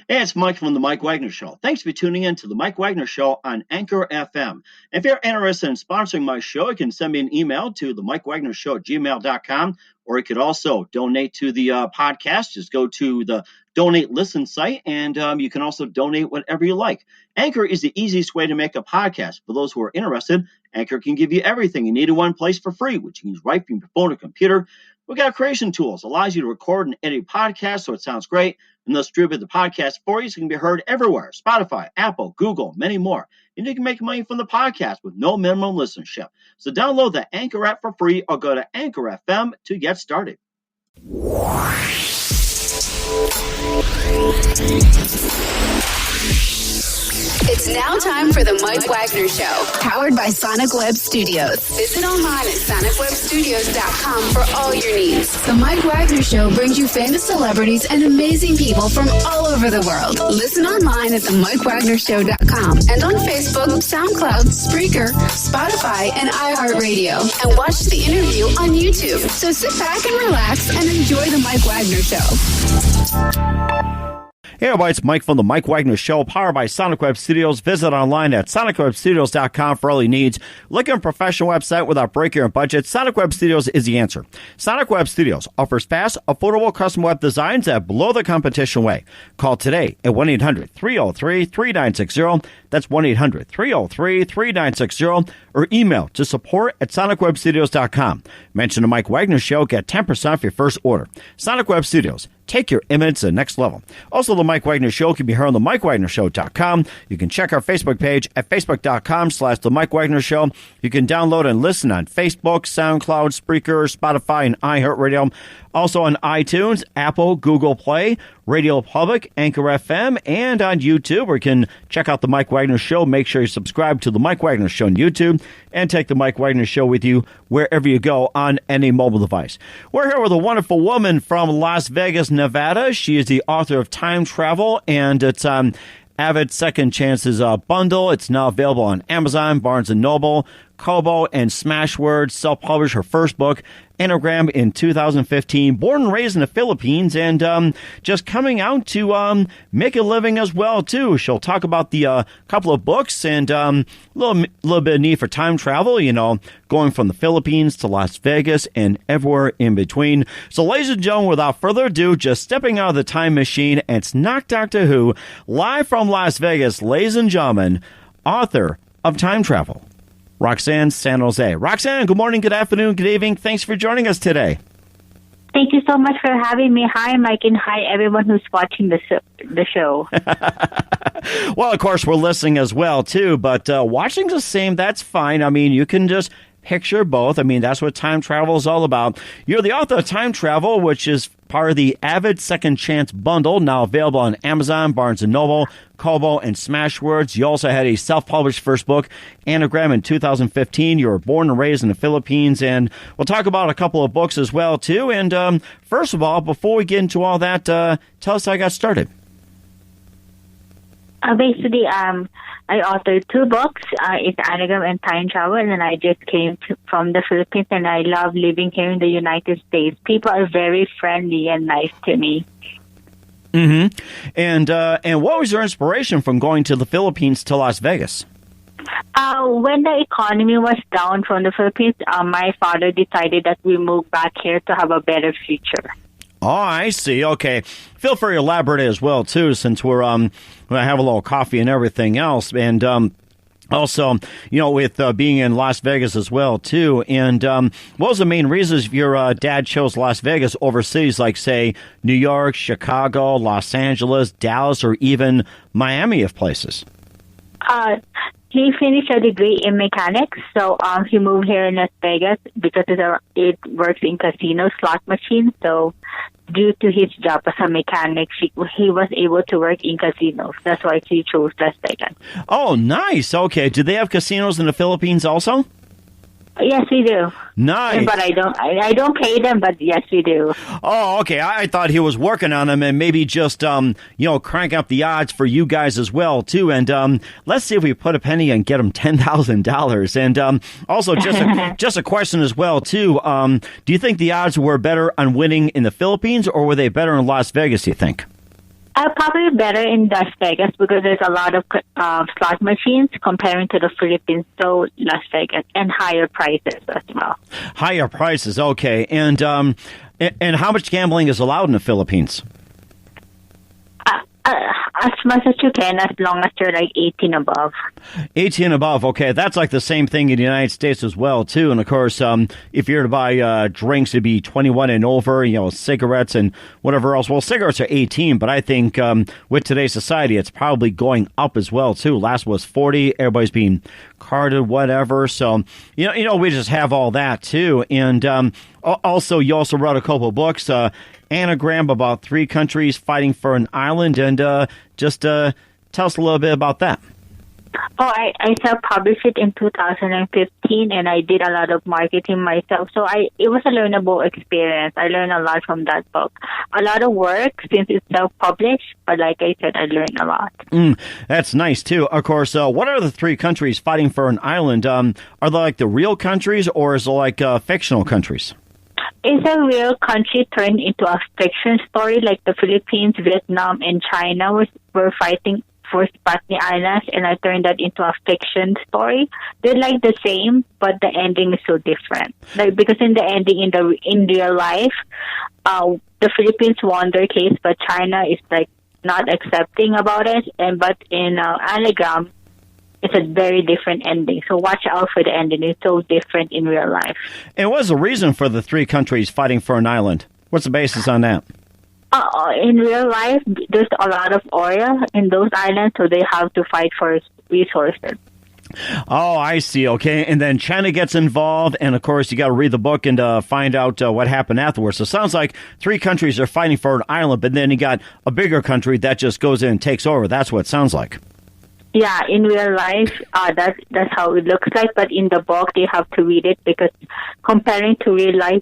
Hey, it's Mike from the Mike Wagner Show. Thanks for tuning in to the Mike Wagner Show on Anchor FM. If you're interested in sponsoring my show, you can send me an email to the Mike Wagner Show at gmail.com, or you could also donate to the podcast. Just go to the Donate Listen site, and you can also donate whatever you like. Anchor is the easiest way to make a podcast. For those who are interested, Anchor can give you everything you need in one place for free, which you can use right from your phone or computer. We've got creation tools, allows you to record and edit podcasts so it sounds great, and they'll distribute the podcast for you so it can be heard everywhere. Spotify, Apple, Google, many more. And you can make money from the podcast with no minimum listenership. So download the Anchor app for free or go to Anchor FM to get started. It's now time for the Mike Wagner Show, powered by Sonic Web Studios. Visit online at sonicwebstudios.com for all your needs. The Mike Wagner Show brings you famous celebrities and amazing people from all over the world. Listen online at themikewagnershow.com and on Facebook, SoundCloud, Spreaker, Spotify, and iHeartRadio. And watch the interview on YouTube. So sit back and relax and enjoy the Mike Wagner Show. Hey everybody, it's Mike from the Mike Wagner Show, powered by Sonic Web Studios. Visit online at sonicwebstudios.com for all your needs. Look at a professional website without breaking your budget. Sonic Web Studios is the answer. Sonic Web Studios offers fast, affordable custom web designs that blow the competition away. Call today at 1-800-303-3960. That's 1-800-303-3960. Or email to support at sonicwebstudios.com. Mention the Mike Wagner Show, get 10% off your first order. Sonic Web Studios. Take your image to the next level. Also, the Mike Wagner Show can be heard on the MikeWagnerShow.com. You can check our Facebook page at Facebook.com/The Mike Wagner Show. You can download and listen on Facebook, SoundCloud, Spreaker, Spotify, and iHeartRadio. Also on iTunes, Apple, Google Play, Radio Public, Anchor FM, and on YouTube, where you can check out the Mike Wagner Show. Make sure you subscribe to the Mike Wagner Show on YouTube and take the Mike Wagner Show with you wherever you go on any mobile device. We're here with a wonderful woman from Las Vegas, Nevada. She is the author of Time Travel, and it's Avid Second Chances bundle. It's now available on Amazon, Barnes & Noble, Kobo, and Smashwords. Self-published her first book, Anagram, in 2015. Born and raised in the Philippines, and just coming out to make a living as well, too. She'll talk about the couple of books and a little bit of need for time travel, you know, going from the Philippines to Las Vegas and everywhere in between. So, ladies and gentlemen, without further ado, just stepping out of the time machine, and it's not Doctor Who, live from Las Vegas, ladies and gentlemen, author of Time Travel, Roxanne San Jose. Roxanne, good morning, good afternoon, good evening. Thanks for joining us today. Thank you so much for having me. Hi, Mike, and hi, everyone who's watching the show. Well, of course, we're listening as well, too, but watching's the same. That's fine. I mean, you can just picture both. I mean, that's what time travel is all about. You're the author of Time Travel, which is part of the Avid Second Chance bundle, now available on Amazon, Barnes & Noble, Kobo, and Smashwords. You also had a self-published first book, Anagram, in 2015. You were born and raised in the Philippines, and we'll talk about a couple of books as well, too. And first of all, before we get into all that, tell us how you got started. Basically, I authored two books. It's Anagram and Time Travel, and then I just came from the Philippines, and I love living here in the United States. People are very friendly and nice to me. Mm-hmm. And what was your inspiration from going to the Philippines to Las Vegas? When the economy was down from the Philippines, my father decided that we move back here to have a better future. Oh, I see. Okay. Feel free to elaborate as well, too, since we're I have a little coffee and everything else. And also, you know, with being in Las Vegas as well, too. And what was the main reasons your dad chose Las Vegas over cities like, say, New York, Chicago, Los Angeles, Dallas, or even Miami of places? He finished a degree in mechanics, so he moved here in Las Vegas because it works in casino slot machines. So due to his job as a mechanic, he was able to work in casinos. That's why he chose Las Vegas. Oh, nice. Okay. Do they have casinos in the Philippines also? Yes, we do. Nice. But I don't pay them, but yes, we do. Oh, okay. I thought he was working on them and maybe just, crank up the odds for you guys as well, too. And let's see if we put a penny and get him $10,000. And also, just a question as well, too. Do you think the odds were better on winning in the Philippines, or were they better in Las Vegas, you think? Probably better in Las Vegas because there's a lot of slot machines comparing to the Philippines, so Las Vegas, and higher prices as well. Higher prices, okay. And how much gambling is allowed in the Philippines? As much as you can, as long as you're like 18 above. 18 above, okay. That's like the same thing in the United States as well, too. And, of course, if you're to buy drinks, it'd be 21 and over, cigarettes and whatever else. Well, cigarettes are 18, but I think with today's society, it's probably going up as well, too. Last was 40. Everybody's being carded, whatever. So, we just have all that, too. And also, you also wrote a couple of books, Anagram, about 3 countries fighting for an island, and just tell us a little bit about that. Oh, I self-published it in 2015, and I did a lot of marketing myself. So it was a learnable experience. I learned a lot from that book. A lot of work since it's self-published, but like I said, I learned a lot. That's nice, too. Of course, what are the 3 countries fighting for an island? Are they like the real countries, or is it like fictional countries? It's a real country turned into a fiction story, like the Philippines, Vietnam, and China were fighting for Spratly Islands, and I turned that into a fiction story. They're like the same, but the ending is so different. Like because in the ending, in real life, the Philippines won their case, but China is like not accepting about it. But in Anagram, it's a very different ending. So watch out for the ending. It's so different in real life. And what's the reason for the 3 countries fighting for an island? What's the basis on that? In real life, there's a lot of oil in those islands, so they have to fight for resources. Oh, I see. Okay. And then China gets involved. And, of course, you got to read the book and find out what happened afterwards. So it sounds like 3 countries are fighting for an island, but then you got a bigger country that just goes in and takes over. That's what it sounds like. Yeah, in real life, that's how it looks like. But in the book, they have to read it because comparing to real life,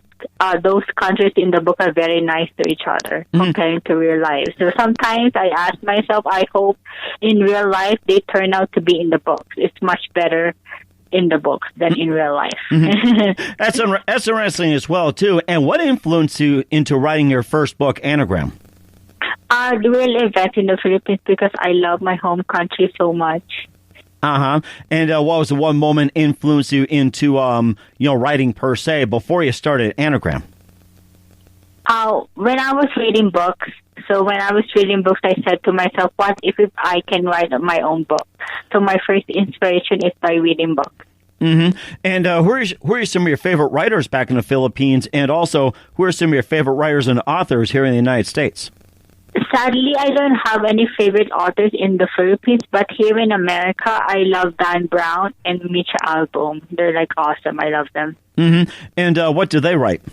those countries in the book are very nice to each other comparing to real life. So sometimes I ask myself, I hope in real life they turn out to be in the books. It's much better in the books than in real life. That's interesting as well, too. And what influenced you into writing your first book, Anagram? The real event in the Philippines because I love my home country so much. And what was the one moment influenced you into writing per se before you started Anagram? When I was reading books. So when I was reading books, I said to myself, what if I can write my own book? So my first inspiration is by reading books. And who are some of your favorite writers back in the Philippines? And also, who are some of your favorite writers and authors here in the United States? Sadly, I don't have any favorite authors in the Philippines, but here in America, I love Dan Brown and Mitch Albom. They're like awesome. I love them. And what do they write?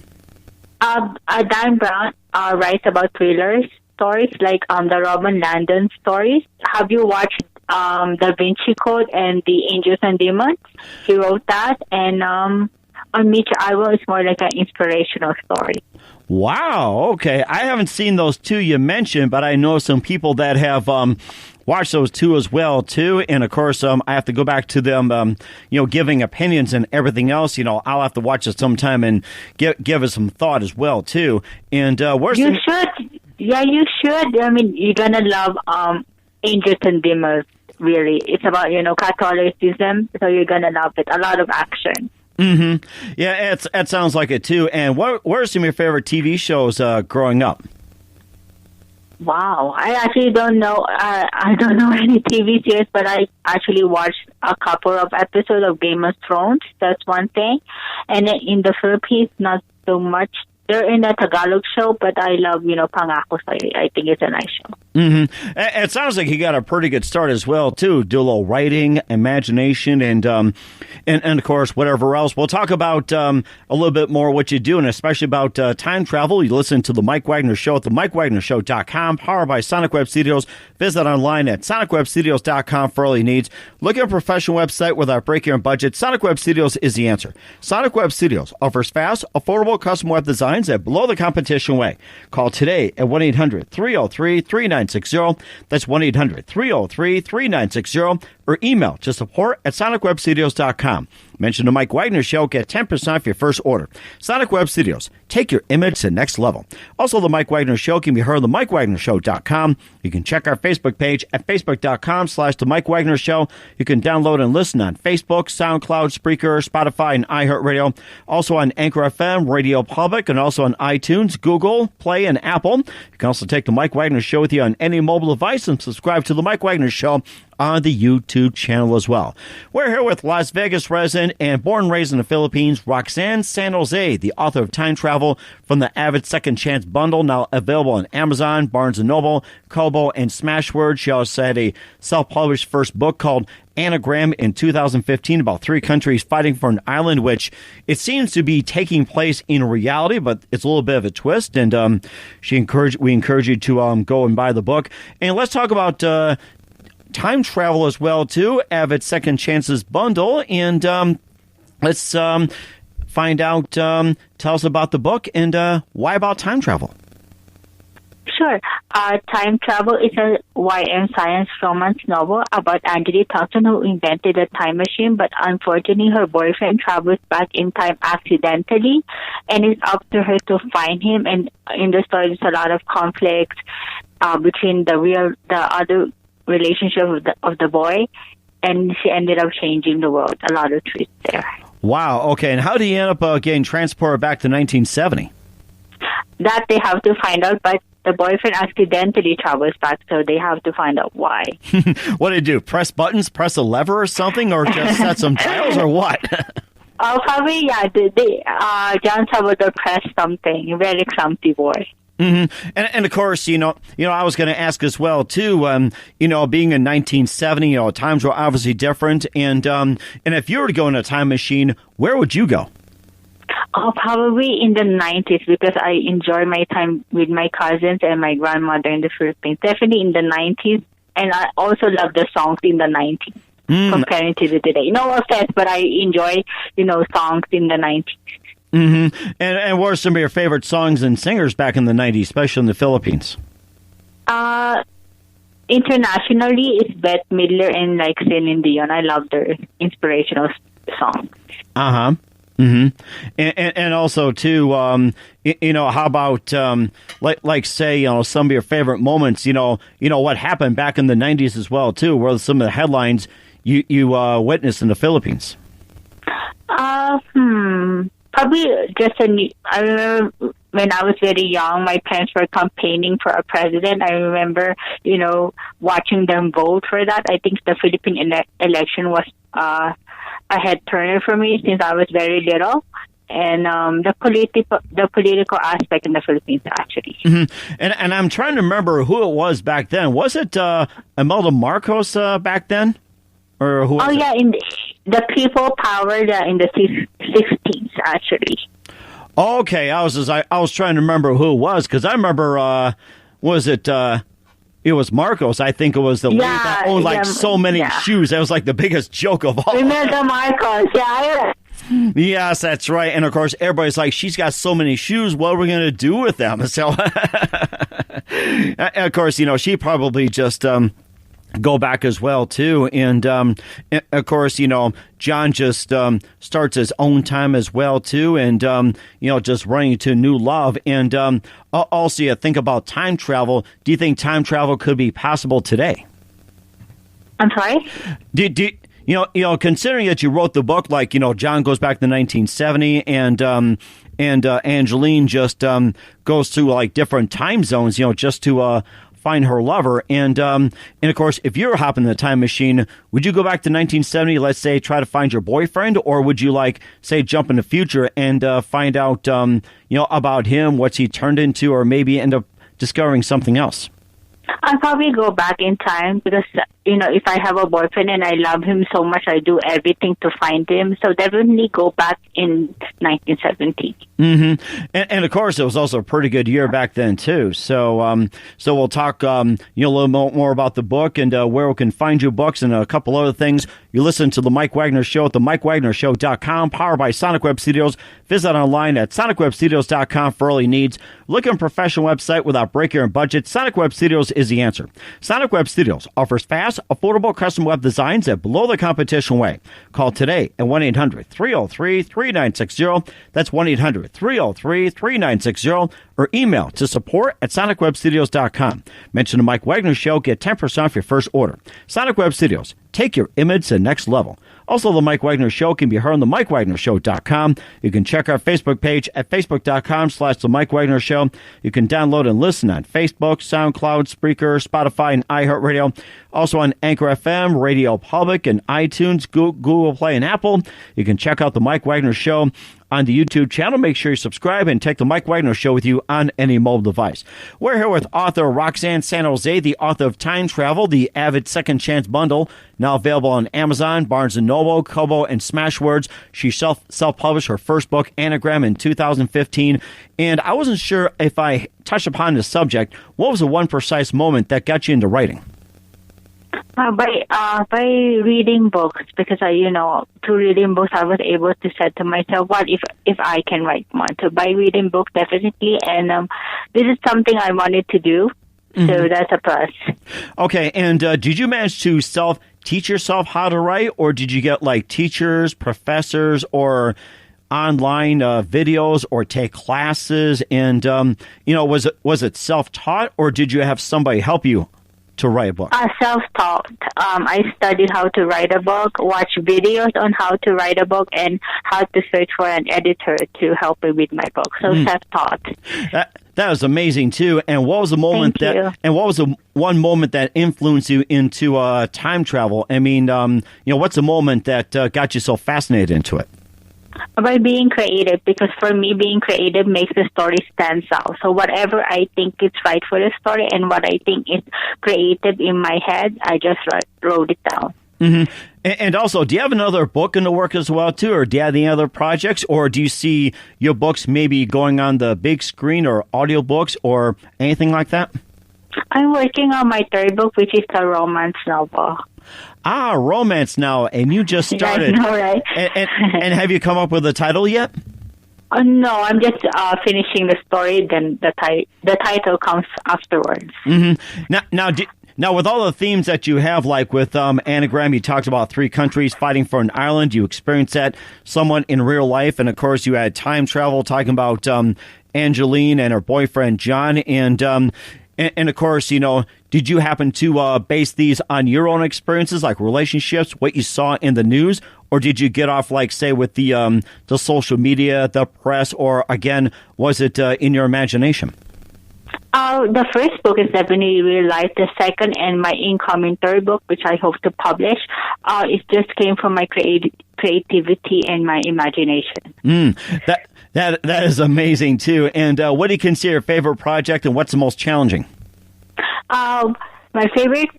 Dan Brown writes about thriller stories like the Robin Landon stories. Have you watched Da Vinci Code and The Angels and Demons? He wrote that. And on Mitch Albom, it's more like an inspirational story. Wow. Okay. I haven't seen those 2 you mentioned, but I know some people that have watched those 2 as well, too. And, of course, I have to go back to them, giving opinions and everything else. I'll have to watch it sometime and give it some thought as well, too. And you should. Yeah, you should. I mean, you're going to love Angels and Demons, really. It's about, Catholicism, so you're going to love it. A lot of action. Yeah, it sounds like it, too. And what are some of your favorite TV shows growing up? Wow. I actually don't know. I don't know any TV series, but I actually watched a couple of episodes of Game of Thrones. That's one thing. And in the Philippines, not so much. They're in a Tagalog show, but I love, Pangako Sa'yo. I think it's a nice show. It sounds like you got a pretty good start as well, too. Do a little writing, imagination, and of course, whatever else. We'll talk about a little bit more what you do, and especially about time travel. You listen to The Mike Wagner Show at themikewagnershow.com, powered by Sonic Web Studios. Visit online at sonicwebstudios.com for all your needs. Look at a professional website without breaking your budget. Sonic Web Studios is the answer. Sonic Web Studios offers fast, affordable custom web designs at below the competition way. Call today at 1-800-303-3960. That's 1-800-303-3960. Or email to support@sonicwebstudios.com. Mention the Mike Wagner Show. Get 10% off your first order. Sonic Web Studios. Take your image to the next level. Also, The Mike Wagner Show can be heard on themikewagnershow.com. You can check our Facebook page at facebook.com/The Mike Wagner Show. You can download and listen on Facebook, SoundCloud, Spreaker, Spotify, and iHeartRadio. Also on Anchor FM, Radio Public, and also on iTunes, Google Play, and Apple. You can also take The Mike Wagner Show with you on any mobile device and subscribe to The Mike Wagner Show on the YouTube channel as well. We're here with Las Vegas resident and born and raised in the Philippines, Roxanne San Jose, the author of Time Travel from the Avid Second Chance Bundle, now available on Amazon, Barnes & Noble, Kobo, and Smashwords. She also had a self-published first book called Anagram in 2015 about 3 countries fighting for an island, which it seems to be taking place in reality, but it's a little bit of a twist. And we encourage you to go and buy the book. And let's talk about time travel as well, too. Avid Second Chances Bundle. And let's find out, tell us about the book and why about time travel. Sure. Time Travel is a YM science romance novel about Angeli Thompson, who invented a time machine, but unfortunately her boyfriend travels back in time accidentally, and it's up to her to find him. And in the story, there's a lot of conflict between the other relationship of the boy, and she ended up changing the world. A lot of twists there. Wow. Okay. And how do you end up getting transported back to 1970? That they have to find out, but the boyfriend accidentally travels back, so they have to find out why. What did he do? Press buttons, press a lever or something, or just set some dials, or what? Probably, yeah. John Salvador pressed something. Very clumsy boy. Mm-hmm. And of course, I was going to ask as well too. Being in 1970, times were obviously different. And if you were to go in a time machine, where would you go? Oh, probably in the 90s, because I enjoy my time with my cousins and my grandmother in the Philippines. Definitely in the 90s, and I also love the songs in the 90s comparing to the today. No offense, but I enjoy songs in the 90s. Mm-hmm. And what are some of your favorite songs and singers back in the 90s, especially in the Philippines? Internationally, it's Bette Midler and Celine Dion. I love their inspirational songs. Uh-huh. Mm-hmm. And also too, how about say some of your favorite moments? What happened back in the 90s as well too. What are some of the headlines you witnessed in the Philippines? Probably I remember when I was very young, my parents were campaigning for a president. I remember, watching them vote for that. I think the Philippine election was a head turner for me since I was very little. And the political aspect in the Philippines, actually. Mm-hmm. And I'm trying to remember who it was back then. Was it Imelda Marcos back then? Or who? Oh, yeah, in the People Power in the 60s, actually. Okay, I was trying to remember who it was, because I remember, it was Marcos. I think it was the lady that owned so many shoes. That was like the biggest joke of all. Imelda Marcos, yeah. Yes, that's right. And of course, everybody's like, she's got so many shoes. What are we going to do with them? So, of course, she probably just go back as well too. And of course, John just starts his own time as well too, and just running to new love. And also, you think about time travel. Do you think time travel could be possible today? I'm sorry? Considering that you wrote the book, John goes back to 1970, and Angeline just goes to different time zones, just to find her lover. And of course, if you're hopping the time machine, would you go back to 1970, let's say, try to find your boyfriend? Or would you say, jump in the future and find out, about him, what's he turned into, or maybe end up discovering something else? I'll probably go back in time because, if I have a boyfriend and I love him so much, I do everything to find him. So definitely go back in 1970. Mm-hmm. And of course, it was also a pretty good year back then, too. So so we'll talk a little more about the book and where we can find your books and a couple other things. You listen to The Mike Wagner Show at themikewagnershow.com, powered by Sonic Web Studios. Visit online at sonicwebstudios.com for all your needs. Looking for a professional website without breaking your budget? Sonic Web Studios is the answer. Sonic Web Studios offers fast, affordable custom web designs at below the competition way. Call today at 1-800-303-3960. That's 1-800-303-3960. Or email to support@sonicwebstudios.com. Mention the Mike Wagner Show. Get 10% off your first order. Sonic Web Studios. Take your image to the next level. Also, the Mike Wagner Show can be heard on the MikeWagnerShow.com. You can check our Facebook page at Facebook.com/The Mike Wagner Show. You can download and listen on Facebook, SoundCloud, Spreaker, Spotify, and iHeartRadio. Also on Anchor FM, Radio Public, and iTunes, Google Play, and Apple. You can check out the Mike Wagner Show on the YouTube channel. Make sure you subscribe and take the Mike Wagner Show with you on any mobile device. We're here with author Roxanne San Jose, the author of Time Travel, the Avid Second Chance Bundle, now available on Amazon, Barnes & Noble, Kobo, and Smashwords. She self-published her first book, Anagram, in 2015. And I wasn't sure if I touched upon the subject. What was the one precise moment that got you into writing? By reading books, because through reading books, I was able to say to myself, what if I can write one? So by reading books, definitely, and this is something I wanted to do, so that's a plus. Okay, and did you manage to teach yourself how to write, or did you get like teachers, professors, or online videos, or take classes? And was it self-taught, or did you have somebody help you to write a book? Self-taught. I studied how to write a book, watch videos on how to write a book, and how to search for an editor to help me with my book. So self-taught. That was amazing too. And what was the moment what was the one moment that influenced you into time travel? I mean, what's the moment that got you so fascinated into it? By being creative, because for me, being creative makes the story stand out. So whatever I think is right for the story and what I think is creative in my head, I just wrote it down. Mm-hmm. And also, do you have another book in the work as well, too? Or do you have any other projects? Or do you see your books maybe going on the big screen or audiobooks or anything like that? I'm working on my third book, which is a romance novel. Ah, romance now, and you just started. I know, right? And have you come up with a title yet? No, I'm just finishing the story. Then the title comes afterwards. Mm-hmm. Now, with all the themes that you have, like with Anagram, you talked about 3 countries fighting for an island. You experienced that somewhat in real life, and of course, you had time travel, talking about Angeline and her boyfriend John, and of course, did you happen to base these on your own experiences, like relationships, what you saw in the news, or did you get off, like, say, with the social media, the press, or, again, was it in your imagination? The first book is definitely real life. The second and my incoming third book, which I hope to publish, it just came from my creativity and my imagination. That is amazing, too. And what do you consider your favorite project, and what's the most challenging? My favorite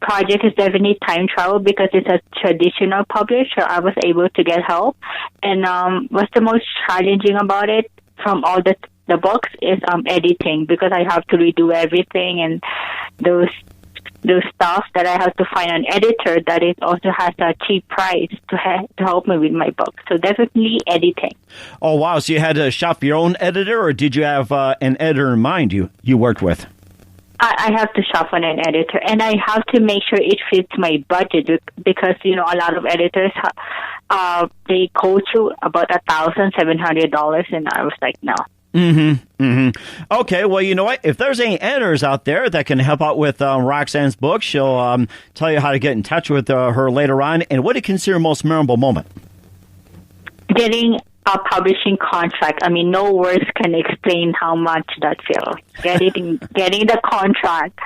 project is definitely Time Travel, because it's a traditional publisher. I was able to get help. And what's the most challenging about it from all the books is editing, because I have to redo everything, and those stuff that I have to find an editor that it also has a cheap price to help me with my book. So definitely editing. Oh, wow. So you had to shop your own editor, or did you have an editor in mind you worked with? I have to shop on an editor, and I have to make sure it fits my budget, because, a lot of editors, they quote you about $1,700, and I was like, no. Mm-hmm. Mm-hmm. Okay, well, you know what? If there's any editors out there that can help out with Roxanne's book, she'll tell you how to get in touch with her later on. And what do you consider your most memorable moment? Getting a publishing contract. I mean, no words can explain how much that feels. Getting the contract.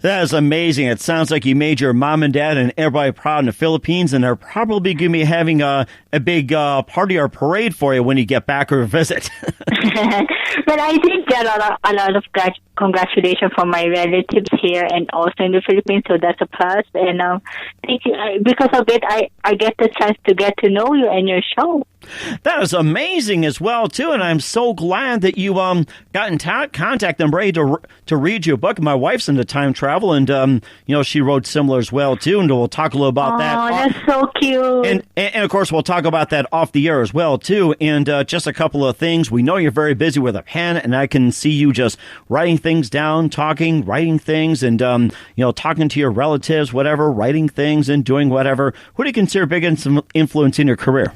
That is amazing. It sounds like you made your mom and dad and everybody proud in the Philippines, and they're probably going to be having a big party or parade for you when you get back or visit. But I did get a lot of congratulations from my relatives here and also in the Philippines, so that's a plus. And thank you. Because of it, I get the chance to get to know you and your show. That is amazing as well, too, and I'm so glad that you got in contact and ready to read your book. My wife's into time travel. travel, and she wrote similar as well too, and we'll talk a little about that. Oh, that's so cute. And of course, we'll talk about that off the air as well too. And just a couple of things. We know you're very busy with a pen, and I can see you just writing things down, writing things, and talking to your relatives, whatever, writing things and doing whatever. Who do you consider big influence in your career?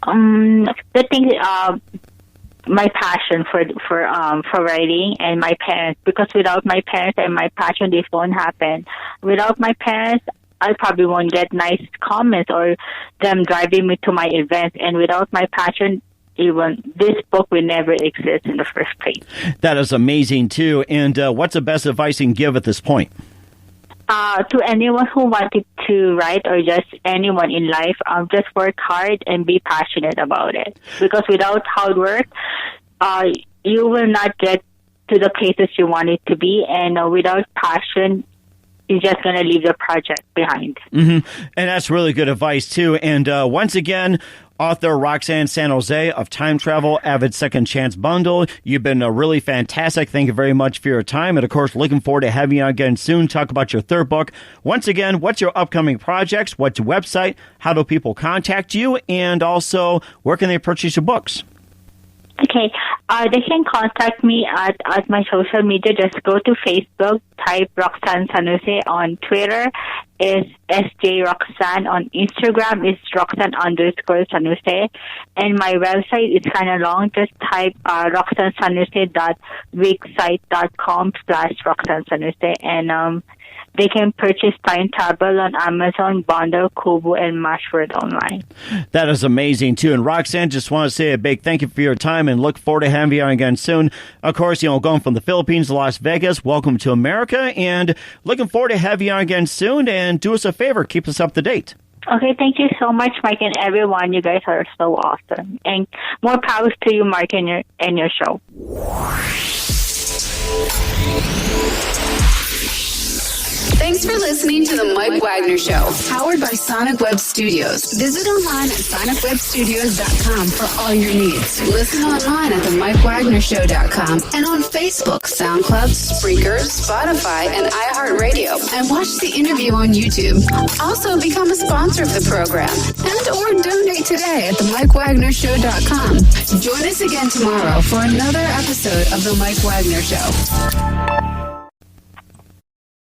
The thing, my passion for writing, and my parents, because without my parents and my passion, this won't happen. Without my parents, I probably won't get nice comments or them driving me to my events. And without my passion, even this book will never exist in the first place. That is amazing too. And what's the best advice you can give at this point? To anyone who wanted to write, or just anyone in life, just work hard and be passionate about it. Because without hard work, you will not get to the places you want it to be. And without passion, you're just going to leave the project behind. Mm-hmm. And that's really good advice, too. And once again, author Roxanne San Jose of Time Travel, Avid Second Chance Bundle. You've been really fantastic. Thank you very much for your time. And, of course, looking forward to having you on again soon. Talk about your third book. Once again, what's your upcoming projects? What's your website? How do people contact you? And also, where can they purchase your books? Okay, they can contact me at my social media. Just go to Facebook, type Roxanne San Jose. On Twitter is SJ Roxanne. On Instagram is Roxanne_San Jose. And my website is kind of long. Just type roxannesanjose.wixsite.com/Roxanne San Jose. And they can purchase Time Travel on Amazon, Bundle, Kobo, and Mashword online. That is amazing, too. And Roxanne, just want to say a big thank you for your time and look forward to having you on again soon. Of course, going from the Philippines to Las Vegas, welcome to America, and looking forward to having you on again soon. And do us a favor, keep us up to date. Okay, thank you so much, Mike, and everyone. You guys are so awesome. And more power to you, Mike, and your show. Thanks for listening to the Mike Wagner Show, powered by Sonic Web Studios. Visit online at sonicwebstudios.com for all your needs. Listen online at themikewagnershow.com and on Facebook, SoundCloud, Spreaker, Spotify, and iHeartRadio. And watch the interview on YouTube. Also, become a sponsor of the program and or donate today at themikewagnershow.com. Join us again tomorrow for another episode of The Mike Wagner Show.